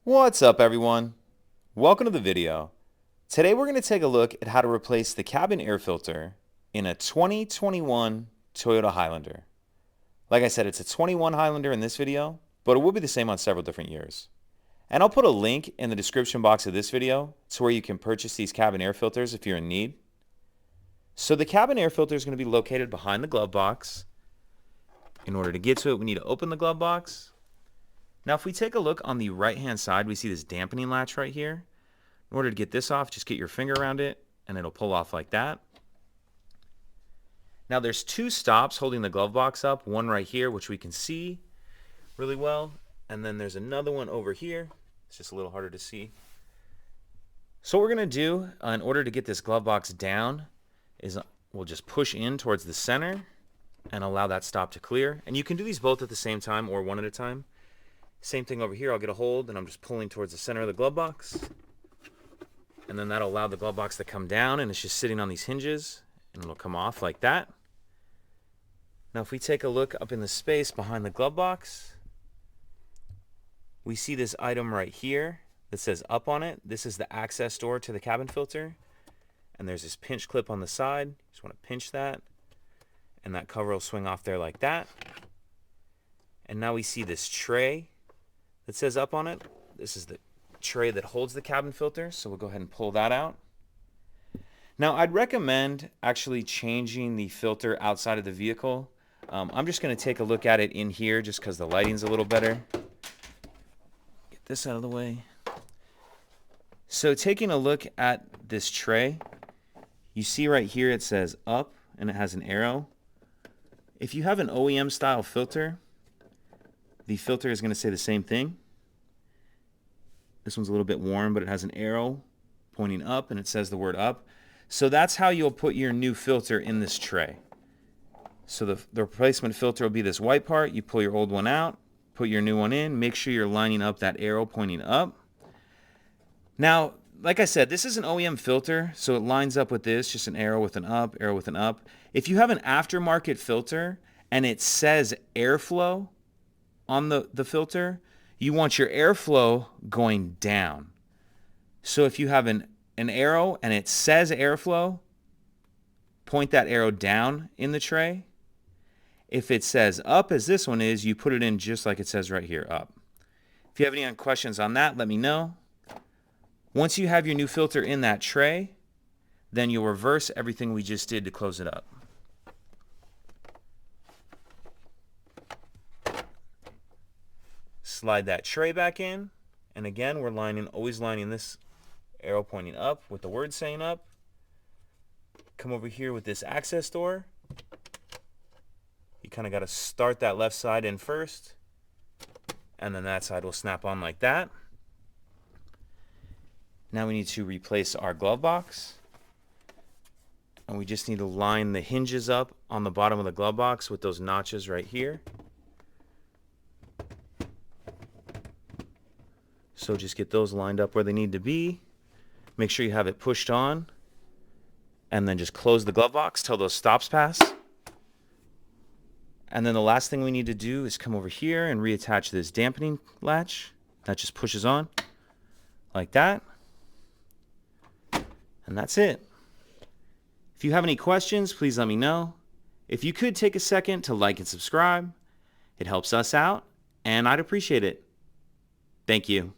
What's up, everyone? Welcome to the video. Today we're going to take a look at how to replace the cabin air filter in a 2021 Toyota Highlander. Like I said, it's a 21 Highlander in this video, but it will be the same on several different years. And I'll put a link in the description box of this video to where you can purchase these cabin air filters if you're in need. So the cabin air filter is going to be located behind the glove box. In order to get to it, we need to open the glove box. Now if we take a look on the right hand side, we see this dampening latch right here. In order to get this off, just get your finger around it and it'll pull off like that. Now there's two stops holding the glove box up, one right here which we can see really well, and then there's another one over here. It's just a little harder to see. So what we're going to do in order to get this glove box down is we'll just push in towards the center and allow that stop to clear. And you can do these both at the same time or one at a time. Same thing over here, I'll get a hold and I'm just pulling towards the center of the glove box. And then that'll allow the glove box to come down, and it's just sitting on these hinges and it'll come off like that. Now if we take a look up in the space behind the glove box, we see this item right here that says up on it. This is the access door to the cabin filter. And there's this pinch clip on the side. Just want to pinch that. And that cover will swing off there like that. And now we see this tray that says up on it. This is the tray that holds the cabin filter, so we'll go ahead and pull that out. Now I'd recommend actually changing the filter outside of the vehicle. I'm just going to take a look at it in here just because the lighting's a little better. Get this out of the way. So taking a look at this tray, you see right here it says up and it has an arrow. If you have an OEM style filter, the filter is going to say the same thing. This one's a little bit worn, but it has an arrow pointing up and it says the word up. So that's how you'll put your new filter in this tray. So the replacement filter will be this white part. You pull your old one out, put your new one in, make sure you're lining up that arrow pointing up. Now, like I said, this is an OEM filter, so it lines up with this, just an arrow with an up, arrow with an up. If you have an aftermarket filter and it says airflow on the filter, you want your airflow going down. So if you have an arrow and it says airflow, point that arrow down in the tray. If it says up, as this one is, you put it in just like it says right here, up. If you have any questions on that, let me know. Once you have your new filter in that tray, then you'll reverse everything we just did to close it up. Slide that tray back in, and again we're always lining this arrow pointing up with the word saying up. Come over here with this access door. You kind of got to start that left side in first, and then that side will snap on like that. Now we need to replace our glove box, and we just need to line the hinges up on the bottom of the glove box with those notches right here. So just get those lined up where they need to be. Make sure you have it pushed on. And then just close the glove box till those stops pass. And then the last thing we need to do is come over here and reattach this dampening latch. That just pushes on like that. And that's it. If you have any questions, please let me know. If you could take a second to like and subscribe, it helps us out and I'd appreciate it. Thank you.